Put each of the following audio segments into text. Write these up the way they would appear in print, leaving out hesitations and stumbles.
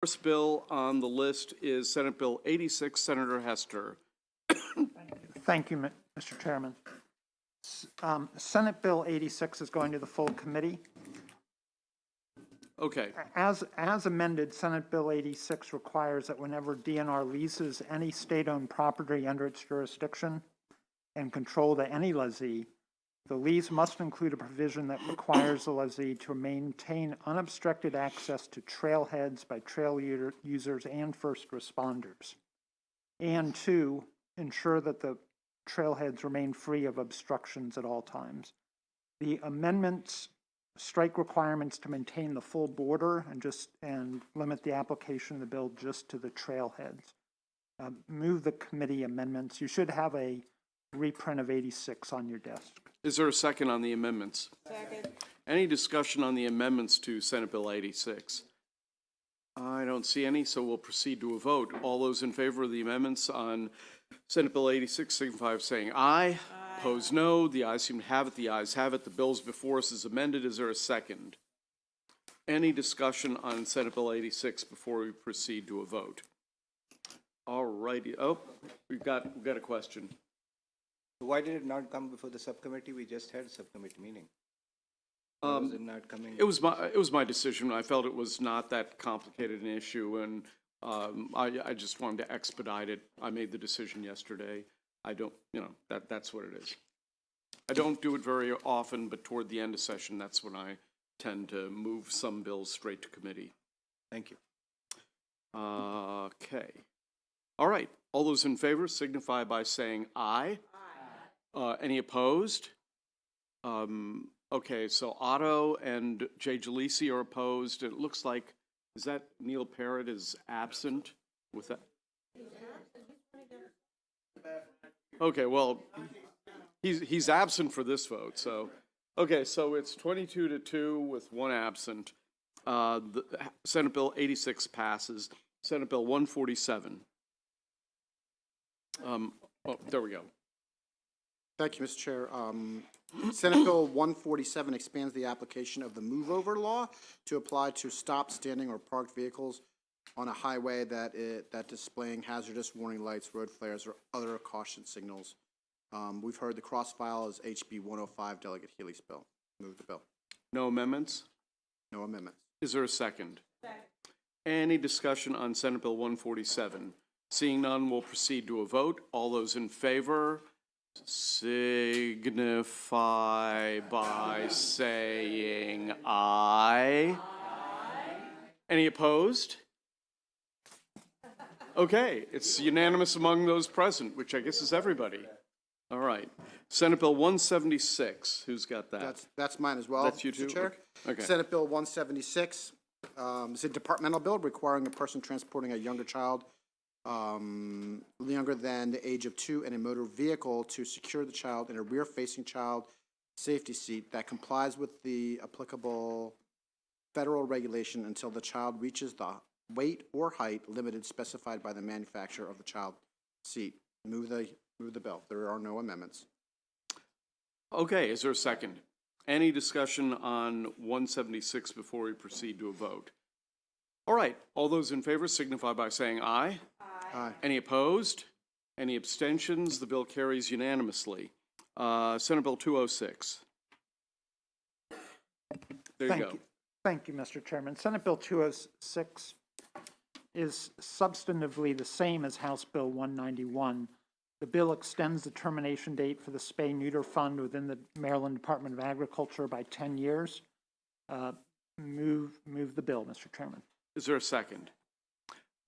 First bill on the list is Senate Bill 86, Senator Hester. Thank you, Mr. Chairman. Senate Bill 86 is going to the full committee. Okay, As amended, Senate Bill 86 requires that whenever DNR leases any state-owned property under its jurisdiction and control to any lessee, the lease must include a provision that requires the lessee to maintain unobstructed access to trailheads by trail users and first responders, and to ensure that the trailheads remain free of obstructions at all times. The amendments strike requirements to maintain the full border and limit the application of the bill just to the trailheads. Move the committee amendments. You should have a reprint of 86 on your desk. is there a second on the amendments? Second. Any discussion on the amendments to Senate Bill 86? I don't see any, so we'll proceed to a vote. All those in favor of the amendments on Senate Bill 86 signify by saying aye. Opposed, no. The ayes seem to have it. The ayes have it. The bill's before us is amended. Is there a second? Any discussion on Senate Bill 86 before we proceed to a vote? All righty. Oh, we've got a question. Why did it not come before the subcommittee? We just had a subcommittee meeting. Why was it not coming? It was my decision. I felt it was not that complicated an issue, and I just wanted to expedite it. I made the decision yesterday. I don't, that's what it is. I don't do it very often, but toward the end of session, that's when I tend to move some bills straight to committee. Thank you. Okay. All right. All those in favor signify by saying aye. Any opposed? Okay, so Otto and Jay Jalisi are opposed. It looks like, is that Neil Parrott is absent with that? Okay, well, he's absent for this vote, so. Okay, so it's 22-2 with one absent. The Senate Bill 86 passes. Senate Bill 147. Oh, there we go. Thank you, Mr. Chair. Senate Bill 147 expands the application of the move-over law to apply to stop, standing, or parked vehicles on a highway that displaying hazardous warning lights, road flares, or other caution signals. We've heard the cross file is HB 105, Delegate Healy's bill. Move the bill. No amendments? No amendments. Is there a second? Second. Any discussion on Senate Bill 147? Seeing none, we'll proceed to a vote. All those in favor signify by saying aye. Aye. Any opposed? Okay, it's unanimous among those present, which I guess is everybody. All right. Senate Bill 176, who's got that? That's mine as well. That's you too? Mr. Chair. Okay. Senate Bill 176 is a departmental bill requiring a person transporting a younger child younger than the age of 2 in a motor vehicle to secure the child in a rear-facing child safety seat that complies with the applicable federal regulation until the child reaches the weight or height limited specified by the manufacturer of the child seat. Move the bill. There are no amendments. Okay, is there a second? Any discussion on 176 before we proceed to a vote? All right, all those in favor signify by saying aye. Aye. Any opposed? Any abstentions? The bill carries unanimously. Senate Bill 206. There you go. Thank you, Mr. Chairman. Senate Bill 206 is substantively the same as House Bill 191. The bill extends the termination date for the spay-neuter fund within the Maryland Department of Agriculture by 10 years. Move the bill, Mr. Chairman. Is there a second?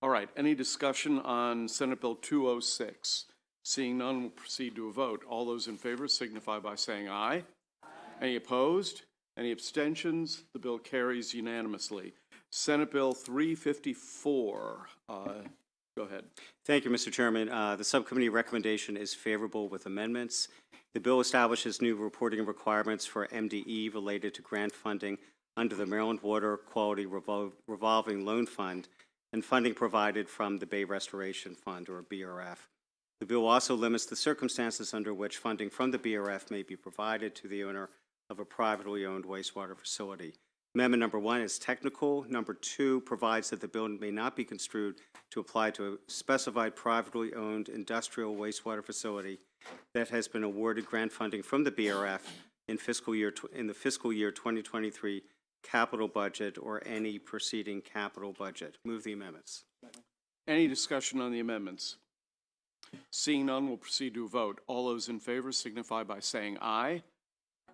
All right, any discussion on Senate Bill 206? Seeing none, we'll proceed to a vote. All those in favor signify by saying aye. Aye. Any opposed? Any abstentions? The bill carries unanimously. Senate Bill 354. Go ahead. Thank you, Mr. Chairman. The subcommittee recommendation is favorable with amendments. The bill establishes new reporting requirements for MDE related to grant funding under the Maryland Water Quality Revolving Loan Fund and funding provided from the Bay Restoration Fund, or BRF. The bill also limits the circumstances under which funding from the BRF may be provided to the owner of a privately owned wastewater facility. Amendment number 1 is technical. Number 2 provides that the bill may not be construed to apply to a specified privately owned industrial wastewater facility that has been awarded grant funding from the BRF in the fiscal year 2023 capital budget or any preceding capital budget. Move the amendments. Any discussion on the amendments? Seeing none, we'll proceed to a vote. All those in favor signify by saying aye.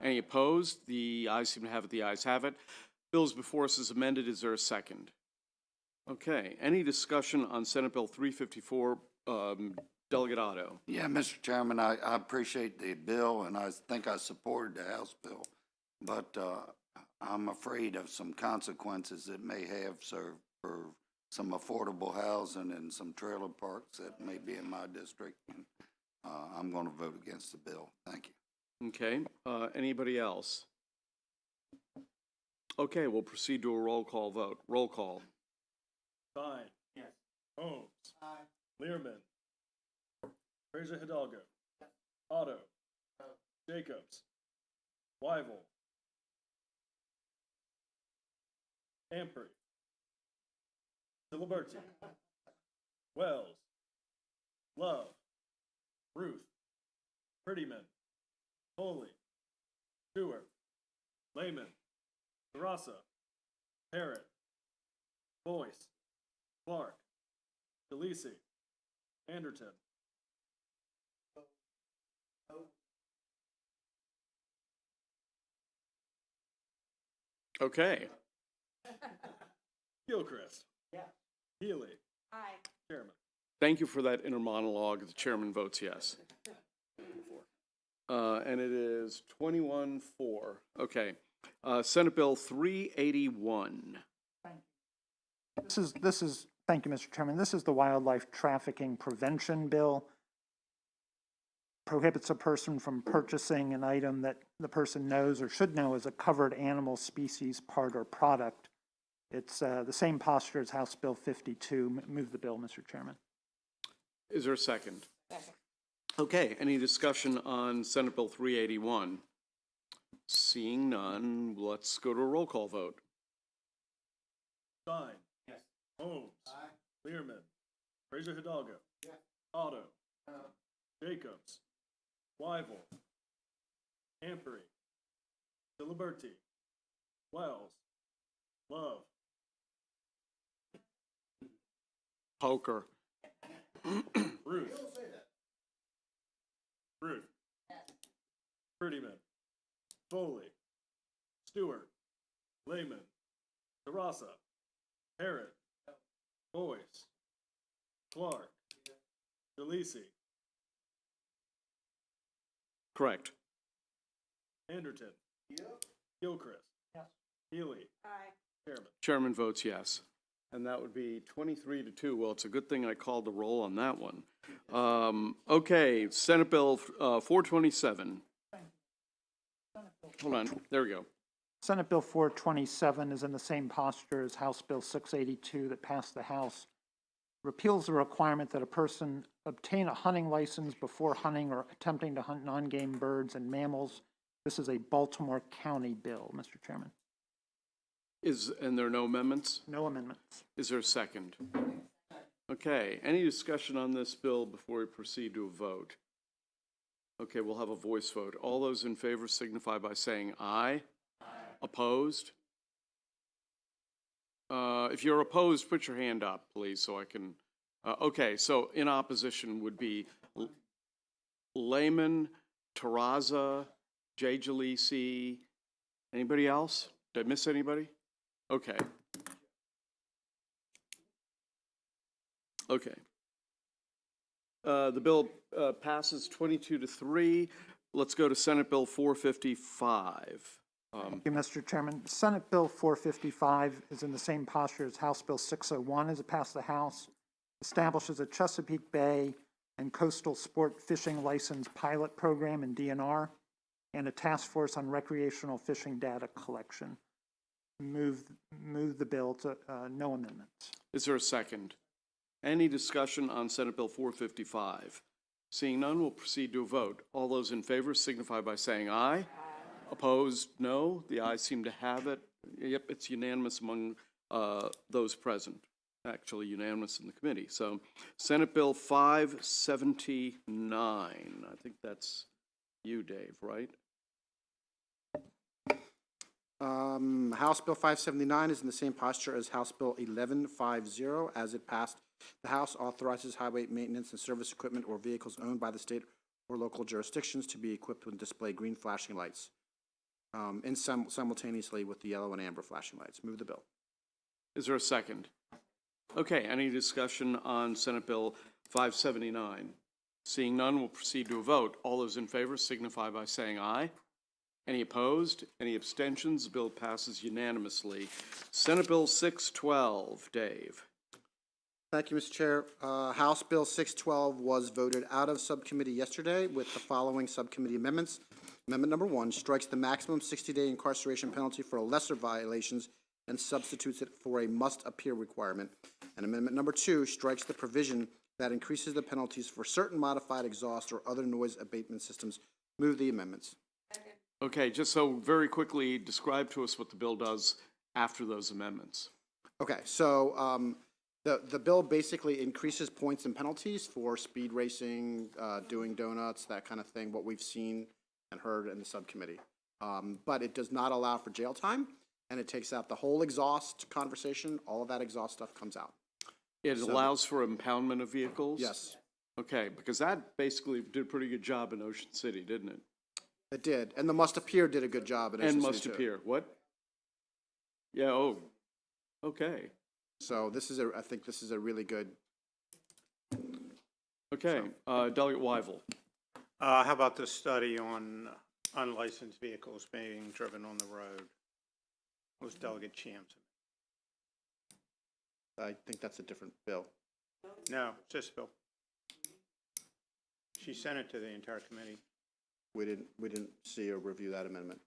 Any opposed? The ayes seem to have it. The ayes have it. Bills before us is amended. Is there a second? Okay. Any discussion on Senate Bill 354, Delegate Otto? Yeah, Mr. Chairman, I appreciate the bill, and I think I supported the House bill, but I'm afraid of some consequences it may have for some affordable housing and some trailer parks that may be in my district. And, I'm going to vote against the bill. Thank you. Okay. Anybody else? Okay, we'll proceed to a roll call vote. Roll call. Fine. Yes. Holmes. Aye. Learman. Fraser Hidalgo. Yes. Otto. No. Jacobs. Wyval. Ampry. Filiberti. Wells. Love. Ruth. Prettyman. Foley. Stewart. Lehman. Tarassa. Parrott. Boyce. Clark. DeLisi. Anderton. Okay. Gilchrist. Yeah. Healy. Aye. Chairman. Thank you for that inner monologue. The chairman votes yes. And it is 21-4. Okay. Senate Bill 381. Thank you, Mr. Chairman. This is the Wildlife Trafficking Prevention Bill. Prohibits a person from purchasing an item that the person knows or should know is a covered animal species, part, or product. It's the same posture as House Bill 52. Move the bill, Mr. Chairman. Is there a second? Second. Okay, any discussion on Senate Bill 381? Seeing none, let's go to a roll call vote. Stein. Yes. Holmes. Aye. Learman. Fraser Hidalgo. Yes. Otto. No. Jacobs. Wyval. Ampry. Filiberti. Wells. Love. Poker. Ruth. Ruth. Prettyman. Foley. Stewart. Lehman. Tarassa. Parrott. Boyce. Clark. DeLisi. Correct. Anderton. Gilchrist. Yes. Healy. Aye. Chairman. Chairman votes yes. And that would be 23-2. Well, it's a good thing I called the roll on that one. Okay, Senate Bill 427. Hold on, there we go. Senate Bill 427 is in the same posture as House Bill 682 that passed the House. Repeals the requirement that a person obtain a hunting license before hunting or attempting to hunt non-game birds and mammals. This is a Baltimore County bill, Mr. Chairman. And there are no amendments? No amendments. Is there a second? Okay, any discussion on this bill before we proceed to a vote? Okay, we'll have a voice vote. All those in favor signify by saying aye. Aye. Opposed? If you're opposed, put your hand up, please, so I can. Okay, so in opposition would be Lehman, Tarassa, Jay Jalisi. Anybody else? Did I miss anybody? Okay. Okay. The bill passes 22-3. Let's go to Senate Bill 455. Thank you, Mr. Chairman. Senate Bill 455 is in the same posture as House Bill 601 as it passed the House. Establishes a Chesapeake Bay and Coastal Sport Fishing License Pilot Program in DNR and a task force on recreational fishing data collection. Move the bill to no amendments. Is there a second? Any discussion on Senate Bill 455? Seeing none, we'll proceed to a vote. All those in favor signify by saying aye. Aye. Opposed, no. The ayes seem to have it. Yep, it's unanimous among those present, actually unanimous in the committee. So Senate Bill 579, I think that's you, Dave, right? House Bill 579 is in the same posture as House Bill 1150 as it passed. The House authorizes highway maintenance and service equipment or vehicles owned by the state or local jurisdictions to be equipped with display green flashing lights and simultaneously with the yellow and amber flashing lights. Move the bill. Is there a second? Okay, any discussion on Senate Bill 579? Seeing none, we'll proceed to a vote. All those in favor signify by saying aye. Any opposed? Any abstentions? The bill passes unanimously. Senate Bill 612, Dave. Thank you, Mr. Chair. House Bill 612 was voted out of subcommittee yesterday with the following subcommittee amendments. Amendment number 1 strikes the maximum 60-day incarceration penalty for lesser violations and substitutes it for a must-appear requirement. And amendment number 2 strikes the provision that increases the penalties for certain modified exhaust or other noise abatement systems. Move the amendments. Okay, just so very quickly, describe to us what the bill does after those amendments. Okay, so the bill basically increases points and penalties for speed racing, doing donuts, that kind of thing, what we've seen and heard in the subcommittee. But it does not allow for jail time, and it takes out the whole exhaust conversation. All of that exhaust stuff comes out. It allows for impoundment of vehicles? Yes, Okay, because that basically did a pretty good job in Ocean City, didn't it? it did. And the must appear did a good job in Ocean And City, must too. appear. What? Yeah, oh, okay. So this is I think this is a really good. Okay, Delegate Weigel. How about the study on unlicensed vehicles being driven on the road? Was Delegate Champ's? I think that's a different bill. No, it's this bill. She sent it to the entire committee. We didn't see or review that amendment.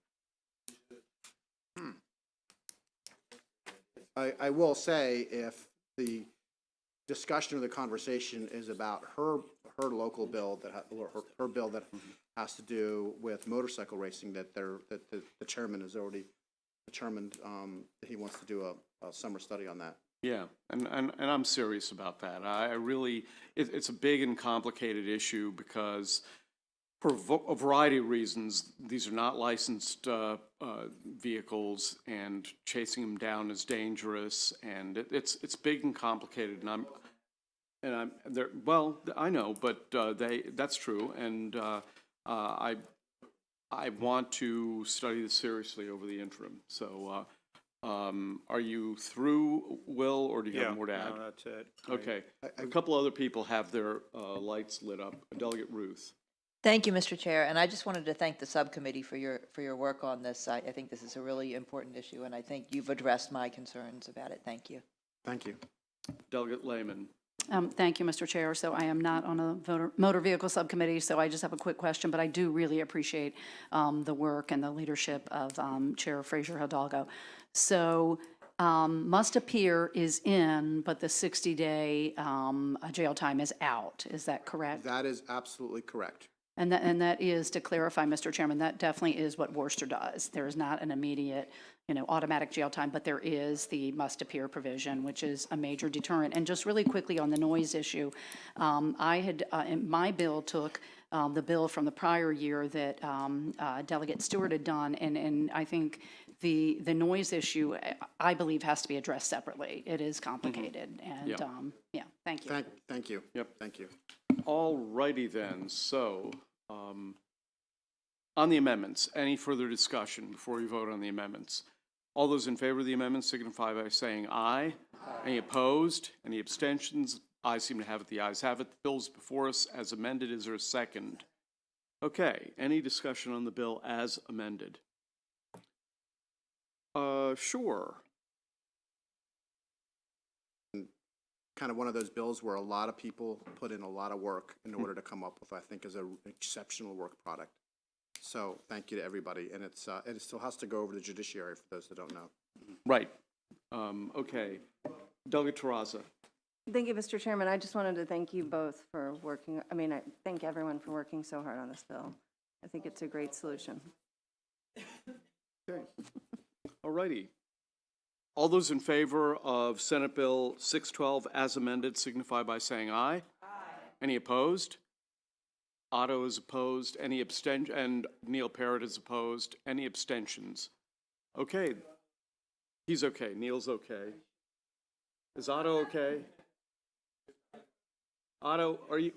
I will say, if the discussion or the conversation is about her local bill or her bill that has to do with motorcycle racing, that the chairman has already determined that he wants to do a summer study on that. Yeah, and I'm serious about that. I really, it's a big and complicated issue because for a variety of reasons, these are not licensed vehicles, and chasing them down is dangerous, and it's big and complicated, and I'm there. Well, I know, but that's true, and I want to study this seriously over the interim. So, are you through, Will, or do you have more to add? No, that's it. Okay, a couple other people have their lights lit up. Delegate Ruth. Thank you, Mr. Chair, and I just wanted to thank the subcommittee for your work on this. I think this is a really important issue, and I think you've addressed my concerns about it. Thank you. Thank you. Delegate Lehman. Thank you, Mr. Chair. So I am not on a motor vehicle subcommittee, so I just have a quick question, but I do really appreciate the work and the leadership of Chair Fraser Hidalgo. So must appear is in, but the 60-day jail time is out. Is that correct? That is absolutely correct. And that is, to clarify, Mr. Chairman, that definitely is what Worcester does. There is not an immediate, automatic jail time, but there is the must-appear provision, which is a major deterrent. And just really quickly on the noise issue, I had, my bill took the bill from the prior year that Delegate Stewart had done, and I think the noise issue, I believe, has to be addressed separately. It is complicated, and, yeah, thank you. Thank you. Yep. Thank you. All righty then, so, on the amendments, any further discussion before we vote on the amendments? All those in favor of the amendments signify by saying aye. Any opposed? Any abstentions? Ayes seem to have it, the ayes have it. The bill's before us as amended. Is there a second? Okay, any discussion on the bill as amended? Sure. Kind of one of those bills where a lot of people put in a lot of work in order to come up with, I think, is an exceptional work product. So thank you to everybody, and it still has to go over the judiciary for those that don't know. Right. Okay. Delegate Terraza. Thank you, Mr. Chairman. I just wanted to thank you both for working, I thank everyone for working so hard on this bill. I think it's a great solution. Okay. All righty. All those in favor of Senate Bill 612 as amended signify by saying aye. Aye. Any opposed? Otto is opposed. Any abstention? And Neil Parrott is opposed. Any abstentions? Okay. He's okay. Neil's okay. Is Otto okay? Otto, are you,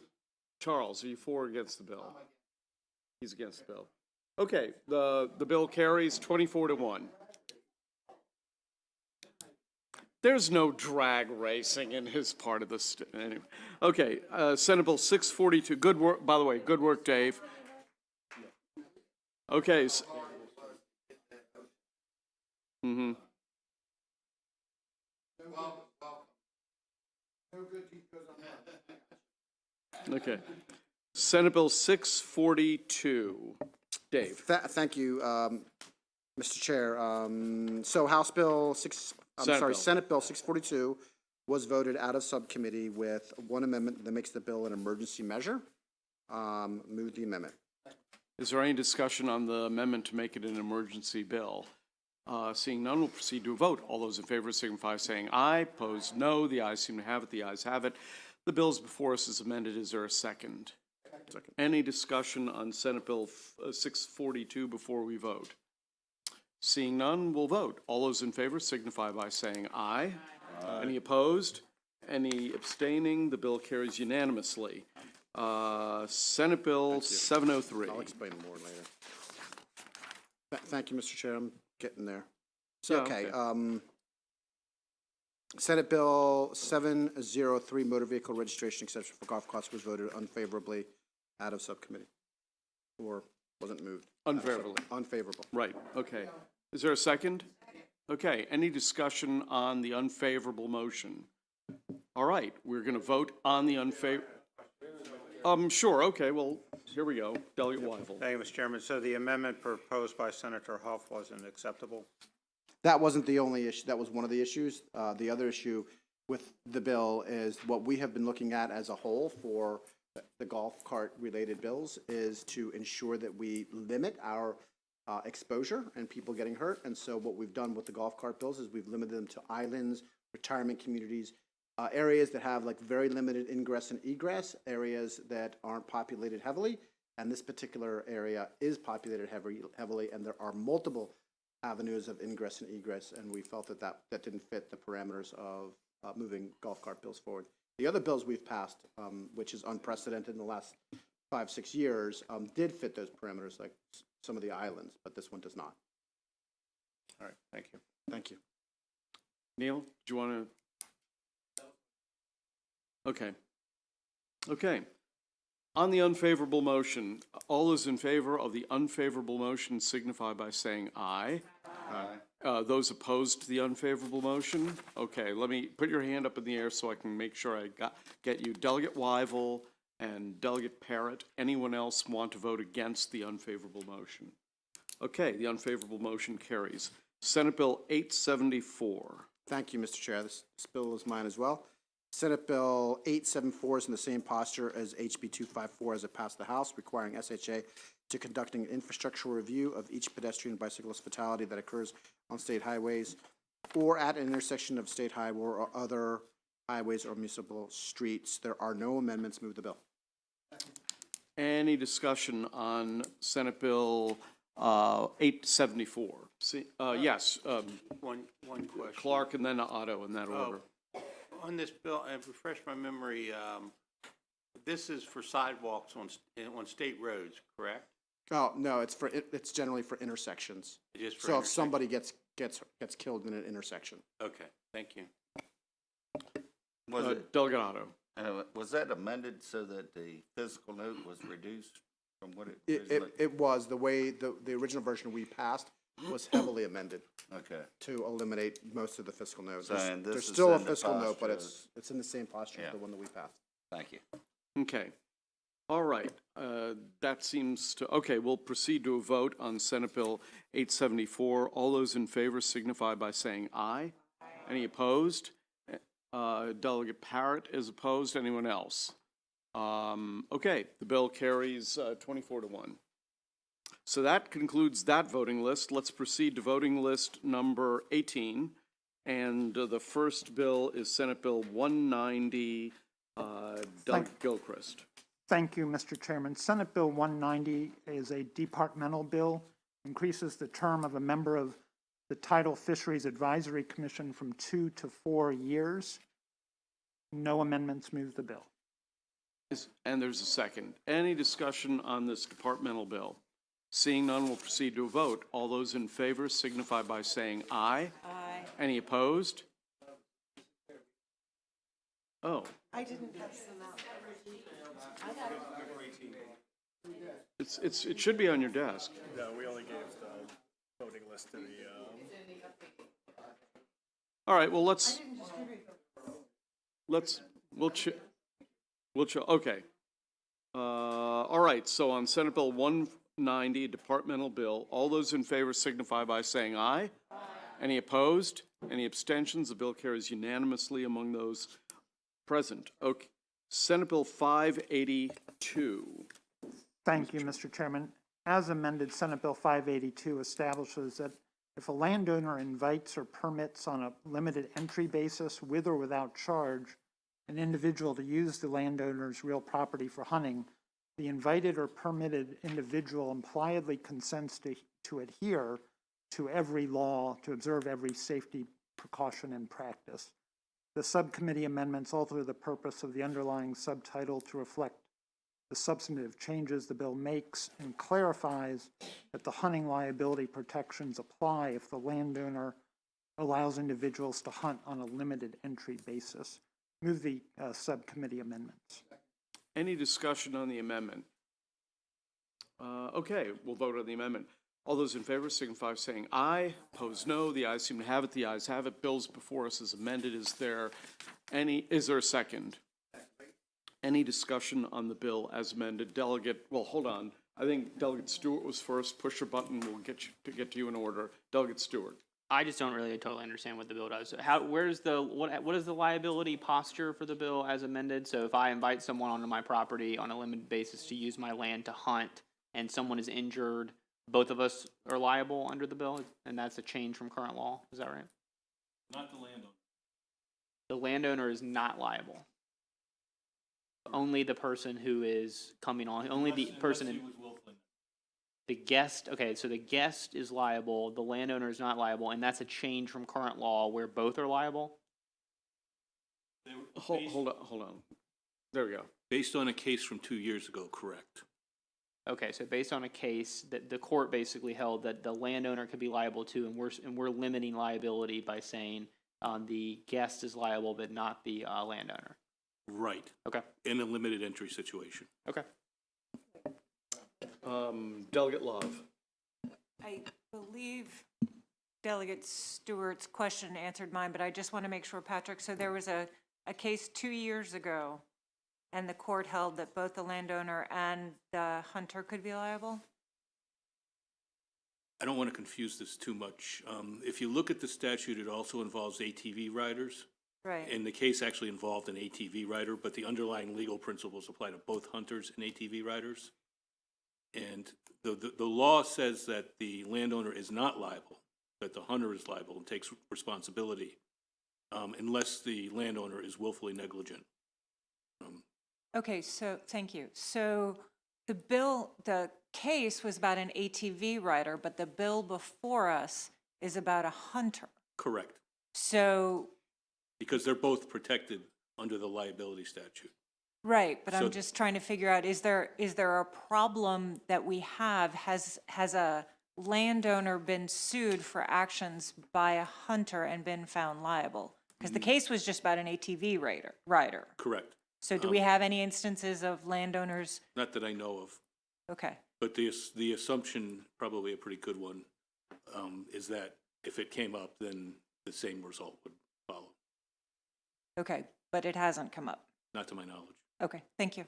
Charles, are you for or against the bill? He's against the bill. Okay, the bill carries 24-1. There's no drag racing in his part of the, anyway. Okay, Senate Bill 642, good work, by the way, good work, Dave. Okay. Mm-hmm. Okay. Senate Bill 642. Dave. Thank you, Mr. Chair. So House Bill Senate Bill 642 was voted out of subcommittee with one amendment that makes the bill an emergency measure. Move the amendment. Is there any discussion on the amendment to make it an emergency bill? Seeing none, we'll proceed to a vote. All those in favor signify by saying aye. Opposed, no. The ayes seem to have it. The ayes have it. The bill is before us as amended. Is there a second? Second. Any discussion on Senate Bill 642 before we vote? Seeing none, we'll vote. All those in favor signify by saying aye. Aye. Any opposed? Any abstaining? The bill carries unanimously. Senate Bill 703. I'll explain more later. Thank you, Mr. Chair. I'm getting there. So, Yeah, okay. Senate Bill 703, motor vehicle registration exception for golf carts, was voted unfavorably out of subcommittee, or wasn't moved. Unfavorably. Unfavorable. Right, okay. Is there a second? Okay, any discussion on the unfavorable motion? All right, we're going to vote on the sure, okay, well, here we go. Delegate Weigel. Thank you, Mr. Chairman. So the amendment proposed by Senator Huff wasn't acceptable? That wasn't the only issue. That was one of the issues. The other issue with the bill is what we have been looking at as a whole for the golf cart related bills is to ensure that we limit our exposure and people getting hurt. And so what we've done with the golf cart bills is we've limited them to islands, retirement communities, areas that have like very limited ingress and egress, areas that aren't populated heavily. And this particular area is populated heavily, and there are multiple avenues of ingress and egress, and we felt that that didn't fit the parameters of moving golf cart bills forward. The other bills we've passed, which is unprecedented in the last 5-6 years, did fit those parameters, like some of the islands, but this one does not. All right, thank you. Thank you. Neil, do you want to? Okay. Okay. On the unfavorable motion, all those in favor of the unfavorable motion signify by saying aye. Aye. Those opposed to the unfavorable motion? Okay, let me put your hand up in the air so I can make sure I get you. Delegate Weigel and Delegate Parrott. Anyone else want to vote against the unfavorable motion? Okay, the unfavorable motion carries. Senate Bill 874. Thank you, Mr. Chair. This bill is mine as well. Senate Bill 874 is in the same posture as HB 254 as it passed the House, requiring SHA to conducting an infrastructural review of each pedestrian and bicyclist fatality that occurs on state highways or at an intersection of state highway or other highways or municipal streets. There are no amendments. Move the bill. Any discussion on Senate Bill 874? Yes. One question. Clark and then Otto in that order. On this bill, and refresh my memory, this is for sidewalks on state roads, correct? Oh, no, it's generally for intersections. Just for So if somebody gets killed in an intersection. Okay, thank you. Was it, Delegate Otto. was that amended so that the physical note was reduced from what it It was, the way the original version we passed was heavily amended Okay. to eliminate most of the fiscal notes. So, and this There's is still a in the fiscal note, but posture it's in the same posture as Yeah. the one that we passed. Thank you. Okay. All right. That seems to, okay, we'll proceed to a vote on Senate Bill 874. All those in favor signify by saying aye. Any opposed? Delegate Parrott is opposed. Anyone else? Okay, the bill carries 24-1. So that concludes that voting list. Let's proceed to voting list number 18. And the first bill is Senate Bill 190, Doug Gilchrist. Thank you, Mr. Chairman. Senate Bill 190 is a departmental bill, increases the term of a member of the Tidal Fisheries Advisory Commission from 2 to 4 years. No amendments, move the bill. And there's a second. Any discussion on this departmental bill? Seeing none, we'll proceed to a vote. All those in favor signify by saying aye. Aye. Any opposed? Oh. I didn't pass them out. It should be on your desk. No, we only gave the voting list to the, All right, well, okay. All right, so on Senate Bill 190, departmental bill, all those in favor signify by saying aye. Aye. Any opposed? Any abstentions? The bill carries unanimously among those present. Okay. Senate Bill 582. Thank you, Mr. Chairman. As amended, Senate Bill 582 establishes that if a landowner invites or permits on a limited entry basis with or without charge an individual to use the landowner's real property for hunting, the invited or permitted individual impliedly consents to adhere to every law, to observe every safety precaution and practice. The subcommittee amendments alter the purpose of the underlying subtitle to reflect the substantive changes the bill makes and clarifies that the hunting liability protections apply if the landowner allows individuals to hunt on a limited entry basis. Move the subcommittee amendments. Any discussion on the amendment? Okay, we'll vote on the amendment. All those in favor signify by saying aye. Opposed, no. The ayes seem to have it. The ayes have it. Bill's before us is amended. Is there a second? Any discussion on the bill as amended? Delegate, well, hold on. I think Delegate Stewart was first. Push your button. We'll get to you in order. Delegate Stewart. I just don't really totally understand what the bill does. What is the liability posture for the bill as amended? So if I invite someone onto my property on a limited basis to use my land to hunt and someone is injured, both of us are liable under the bill, and that's a change from current law. Is that right? not the landowner. The landowner is not liable. Only the person who is coming on, only the person in. The guest, okay, so the guest is liable, the landowner is not liable, and that's a change from current law where both are liable? Hold on. There we go. Based on a case from 2 years ago, correct. Okay, so based on a case that the court basically held that the landowner could be liable too, and we're limiting liability by saying the guest is liable but not the landowner. Right. Okay. In a limited entry situation. Okay. Delegate Love. I believe Delegate Stewart's question answered mine, but I just want to make sure, Patrick, so there was a case 2 years ago, and the court held that both the landowner and the hunter could be liable? I don't want to confuse this too much. If you look at the statute, it also involves ATV riders. Right. And the case actually involved an ATV rider, but the underlying legal principles apply to both hunters and ATV riders. And the law says that the landowner is not liable, that the hunter is liable and takes responsibility unless the landowner is willfully negligent. Okay, so, thank you. So the case was about an ATV rider, but the bill before us is about a hunter. Correct. So. Because they're both protected under the liability statute. Right, but I'm just trying to figure out, is there a problem that we have? Has a landowner been sued for actions by a hunter and been found liable? Because the case was just about an ATV rider. Correct. So do we have any instances of landowners? Not that I know of. Okay. But the assumption, probably a pretty good one, is that if it came up, then the same result would follow. Okay, but it hasn't come up. Not to my knowledge. Okay, thank you.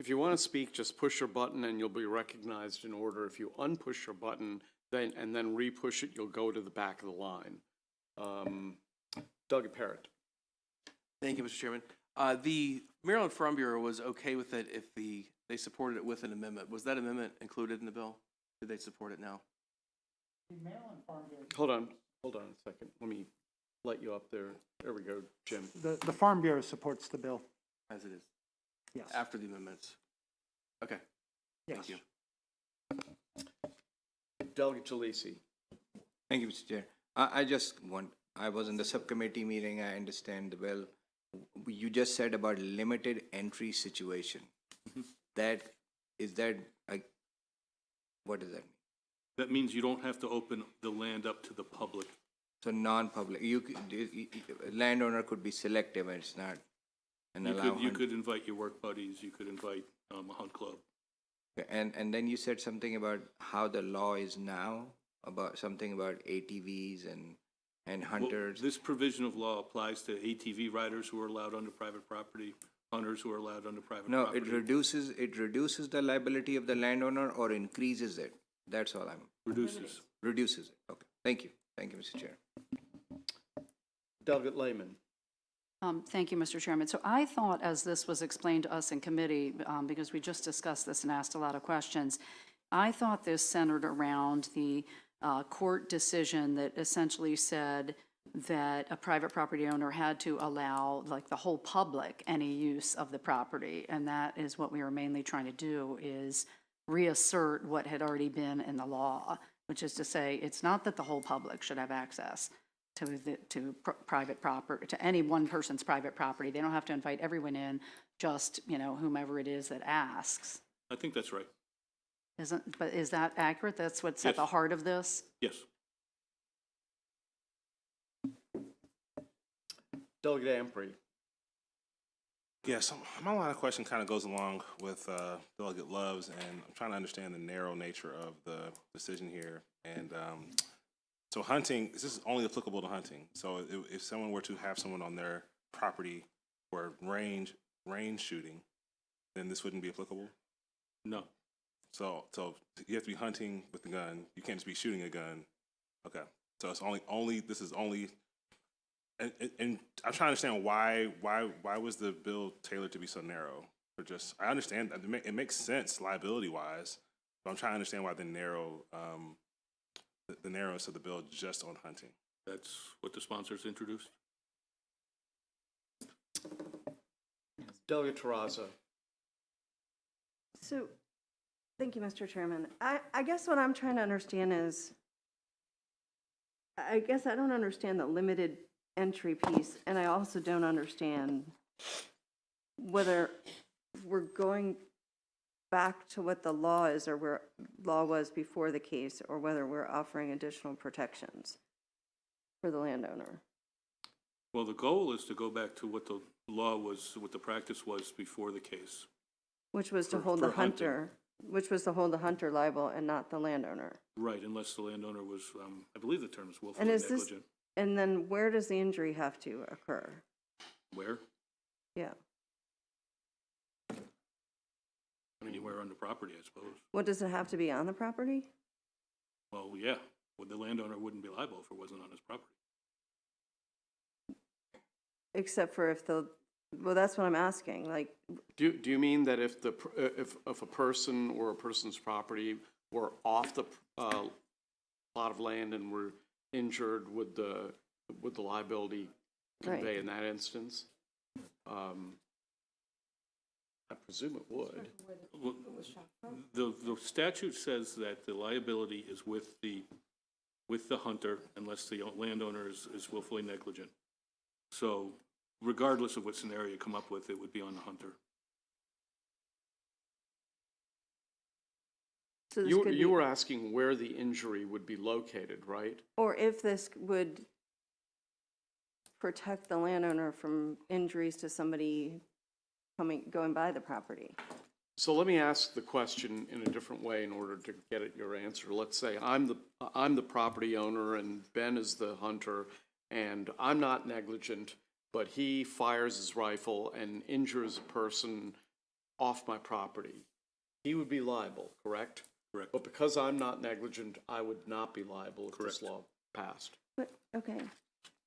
If you want to speak, just push your button and you'll be recognized in order. If you unpush your button and then re-push it, you'll go to the back of the line. Doug Parrott. Thank you, Mr. Chairman. The Maryland Farm Bureau was okay with it if they supported it with an amendment. Was that amendment included in the bill? Did they support it now? The Maryland Farm Bureau. Hold on a second. Let me let you up there. There we go, Jim. The Farm Bureau supports the bill. As it is, Yes. after the amendments. Okay, Yes. thank you. Delegate Jalisi. Thank you, Mr. Chair. I was in the subcommittee meeting, I understand the bill. You just said about limited entry situation. What does that mean? That means you don't have to open the land up to the public. So non-public, landowner could be selective and it's not, and allow. You could invite your work buddies, you could invite a hunt club. And then you said something about how the law is now, about something about ATVs and Well, hunters. this provision of law applies to ATV riders who are allowed under private property, hunters who are allowed under private No, property. it reduces the liability of the landowner or increases it? That's all Reduces. reduces it. Okay, thank you, Mr. Chair. Delegate Lehman. Thank you, Mr. Chairman. So I thought, as this was explained to us in committee, because we just discussed this and asked a lot of questions, I thought this centered around the court decision that essentially said that a private property owner had to allow, like, the whole public any use of the property. And that is what we were mainly trying to do, is reassert what had already been in the law, which is to say, it's not that the whole public should have access to private property, to any one person's private property. They don't have to invite everyone in, just, whomever it is that asks. I think that's right. But is that accurate? That's what's at the Yes. heart of this? Yes. Delegate Amprey. Yes, my line of question kind of goes along with Delegate Love's, and I'm trying to understand the narrow nature of the decision here. And so hunting, this is only applicable to hunting. So if someone were to have someone on their property for range shooting, then this wouldn't be applicable? No. So you have to be hunting with a gun. You can't just be shooting a gun. Okay. So it's this is only, and I'm trying to understand why was the bill tailored to be so narrow? I understand that it makes sense liability wise, but I'm trying to understand why the narrowness of the bill just on hunting. That's what the sponsors introduced. Delegate Terrazza. So, thank you, Mr. Chairman. I guess what I'm trying to understand is, I guess I don't understand the limited entry piece, and I also don't understand whether we're going back to what the law is, or where law was before the case, or whether we're offering additional protections for the landowner. Well, the goal is to go back to what the law was, what the practice was before the case. Which was to For- hold the for hunting. hunter, which was to hold the hunter liable and not the landowner. Right, unless the landowner was, I believe the term is willfully And is this, negligent. and then where does the injury have to occur? Where? Yeah. Anywhere on the property, I suppose. What, does it have to be on the property? Well, yeah, well, the landowner wouldn't be liable if it wasn't on his property. Except for if well, that's what I'm asking, like, Do you mean that if if a person or a person's property were off the plot of land and were injured, would the liability convey Right. in that instance? I presume it would. Well, the statute says that the liability is with the hunter unless the landowner is willfully negligent. So regardless of what scenario you come up with, it would be on the hunter. so this You could you be, were asking where the injury would be located, right? or if this would protect the landowner from injuries to somebody going by the property. So let me ask the question in a different way in order to get at your answer. Let's say I'm the property owner and Ben is the hunter, and I'm not negligent, but he fires his rifle and injures a person off my property. He would be liable, correct? Correct. But because I'm not negligent, I would not be liable if this Correct. law passed. But, okay.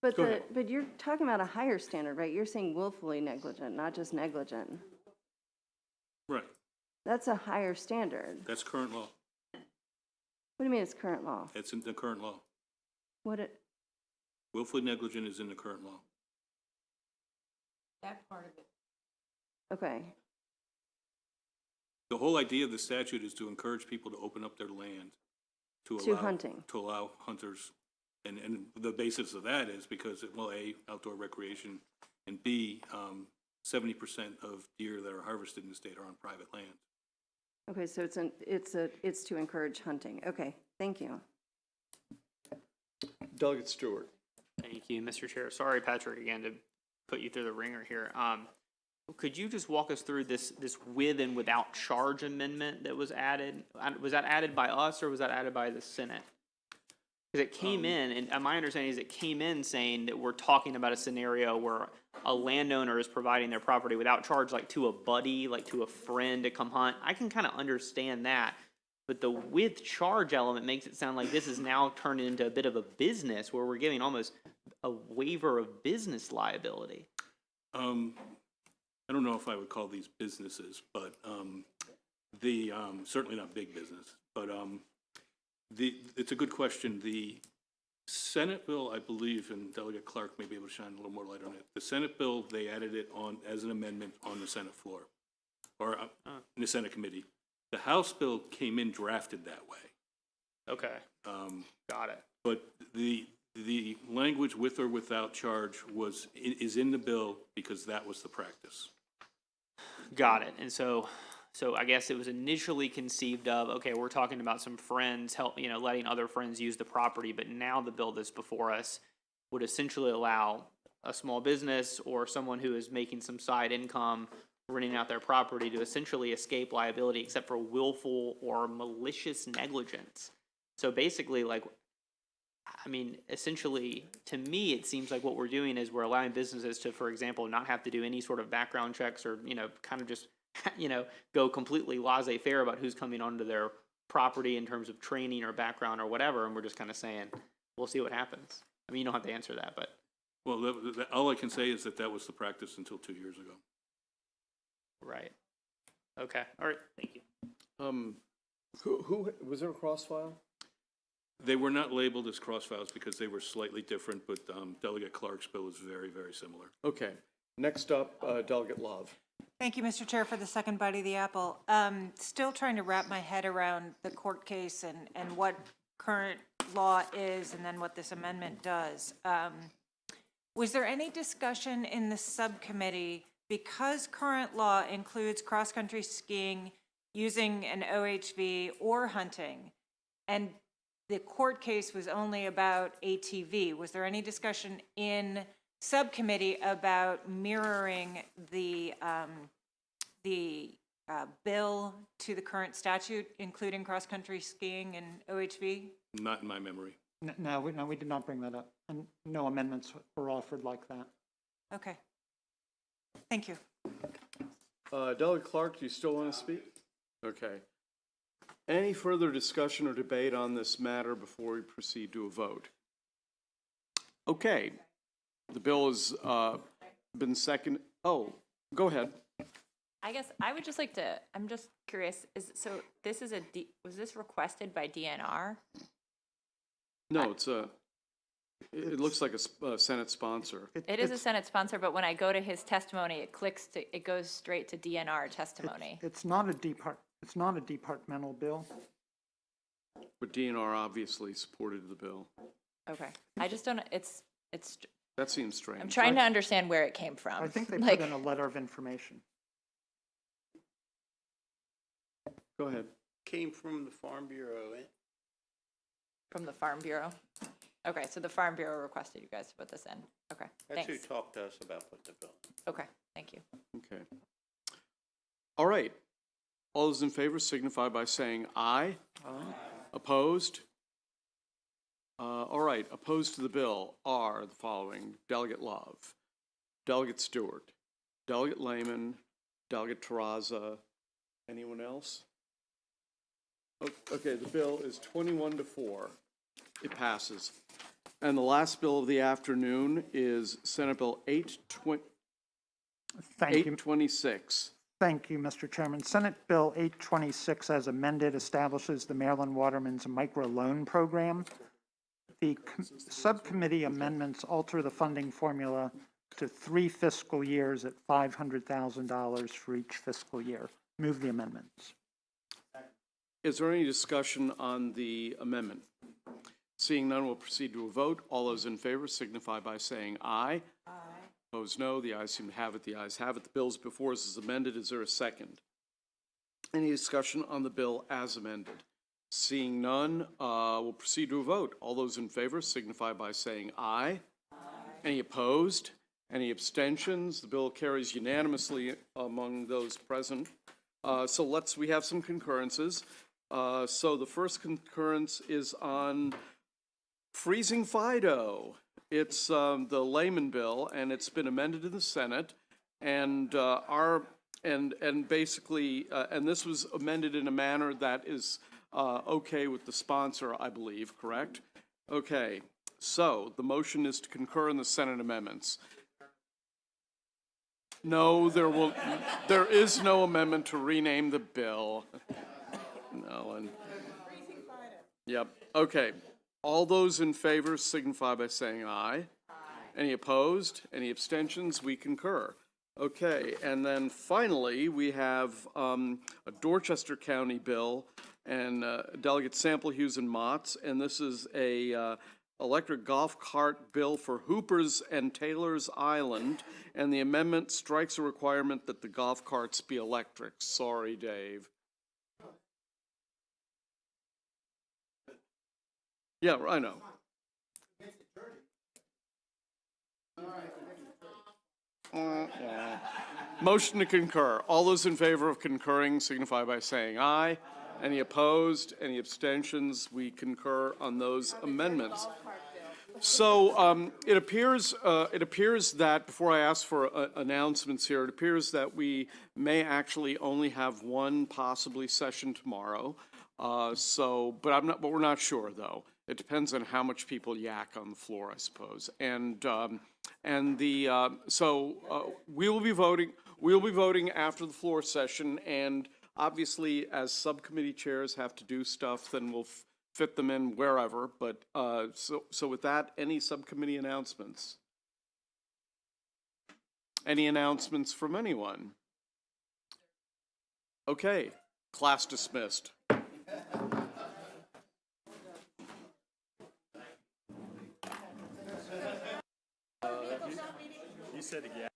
But Go ahead. but you're talking about a higher standard, right? You're saying willfully negligent, not just negligent. Right, That's a higher standard. that's current law. What do you mean it's current law? It's in the current law. Willfully negligent is in the current law. That part of it. Okay, The whole idea of the statute is to encourage people to open up their land to to allow. hunting. To allow hunters. And the basis of that is because, well, A, outdoor recreation, and B, 70% of deer that are harvested in the state are on private land. Okay, so it's to encourage hunting. Okay, thank you. Delegate Stewart. Thank you, Mr. Chair. Sorry, Patrick, again, to put you through the ringer here. Could you just walk us through this with and without charge amendment that was added? Was that added by us or was that added by the Senate? Because it came in, and my understanding is it came in saying that we're talking about a scenario where a landowner is providing their property without charge, like to a buddy, like to a friend to come hunt. I can kind of understand that. But the with charge element makes it sound like this is now turned into a bit of a business where we're giving almost a waiver of business liability. I don't know if I would call these businesses, but certainly not big business. But it's a good question. The Senate bill, I believe, and Delegate Clark may be able to shine a little more light on it. The Senate bill, they added it on as an amendment on the Senate floor, or in the Senate committee. The House bill came in drafted that way. Okay. Got it. But the language with or without charge is in the bill because that was the practice. Got it. And so I guess it was initially conceived of, okay, we're talking about some friends letting other friends use the property, but now the bill that's before us would essentially allow a small business or someone who is making some side income renting out their property to essentially escape liability except for willful or malicious negligence. So basically, essentially, to me, it seems like what we're doing is we're allowing businesses to, for example, not have to do any sort of background checks or, kind of just, go completely laissez-faire about who's coming onto their property in terms of training or background or whatever. And we're just kind of saying, we'll see what happens. I mean, you don't have to answer that, but. Well, all I can say is that was the practice until 2 years ago. Right. Okay. All right. Thank you. Who was there a cross file? They were not labeled as cross files because they were slightly different, but Delegate Clark's bill is very, very similar. Okay. Next up, Delegate Love. Thank you, Mr. Chair, for the second bite of the apple. Still trying to wrap my head around the court case and what current law is and then what this amendment does. Was there any discussion in the subcommittee, because current law includes cross-country skiing, using an OHV, or hunting, and the court case was only about ATV, was there any discussion in subcommittee about mirroring the bill to the current statute, including cross-country skiing and OHV? Not in my memory. No, we did not bring that up, and no amendments were offered like that. Okay. Thank you. Delegate Clark, do you still want to speak? Okay. Any further discussion or debate on this matter before we proceed to a vote? Okay. The bill has been seconded. Oh, go ahead. I guess I would just like to, I'm just curious, was this requested by DNR? No, it looks like a Senate sponsor. It is a Senate sponsor, but when I go to his testimony, it goes straight to DNR testimony. It's not a departmental bill. But DNR obviously supported the bill. Okay. I just don't, That seems strange. I'm trying to understand where it came from. I think they put in a letter of information. Go ahead. Came from the Farm Bureau, From the Farm Bureau? Okay, so the Farm Bureau requested you guys to put this in. Okay, That's thanks. who talked to us about putting the bill. Okay, thank you. Okay. All right. All those in favor signify by saying aye. Aye. Opposed? All right. Opposed to the bill are the following: Delegate Love, Delegate Stewart, Delegate Lehman, Delegate Terraza. Anyone else? Okay, the bill is 21-4. It passes. And the last bill of the afternoon is Senate Bill 826. Thank you, Mr. Chairman. Senate Bill 826, as amended, establishes the Maryland Watermen's Microloan Program. subcommittee amendments alter the funding formula to 3 fiscal years at $500,000 for each fiscal year. Move the amendments. Is there any discussion on the amendment? Seeing none, we'll proceed to a vote. All those in favor signify by saying aye. Aye. Opposed, no. The ayes seem to have it. The ayes have it. The bill is before us as amended. Is there a second? Any discussion on the bill as amended? Seeing none, we'll proceed to a vote. All those in favor signify by saying aye. Aye. Any opposed? Any abstentions? The bill carries unanimously among those present. So we have some concurrences. So the first concurrence is on freezing FIDO. It's the layman bill, and it's been amended in the Senate, and basically, and this was amended in a manner that is okay with the sponsor, I believe, correct? Okay, so the motion is to concur in the Senate amendments. No, there is no amendment to rename the bill. No, and, yep, okay. All those in favor signify by saying aye. Aye. Any opposed? Any abstentions? We concur. Okay, and then finally, we have a Dorchester County bill and Delegate Sample, Hughes, and Motts, and this is a electric golf cart bill for Hoopers and Taylor's Island, and the amendment strikes a requirement that the golf carts be electric. Sorry, Dave. Yeah, I know. Motion to concur. All those in favor of concurring signify by saying aye. Any opposed? Any abstentions? We concur on those amendments. So it appears that, before I ask for announcements here, it appears that we may actually only have one possibly session tomorrow. But we're not sure though. It depends on how much people yak on the floor, I suppose. We will be voting. We'll be voting after the floor session, and obviously, as subcommittee chairs have to do stuff, then we'll fit them in wherever. But so with that, any subcommittee announcements? Any announcements from anyone? Okay, class dismissed. You said again.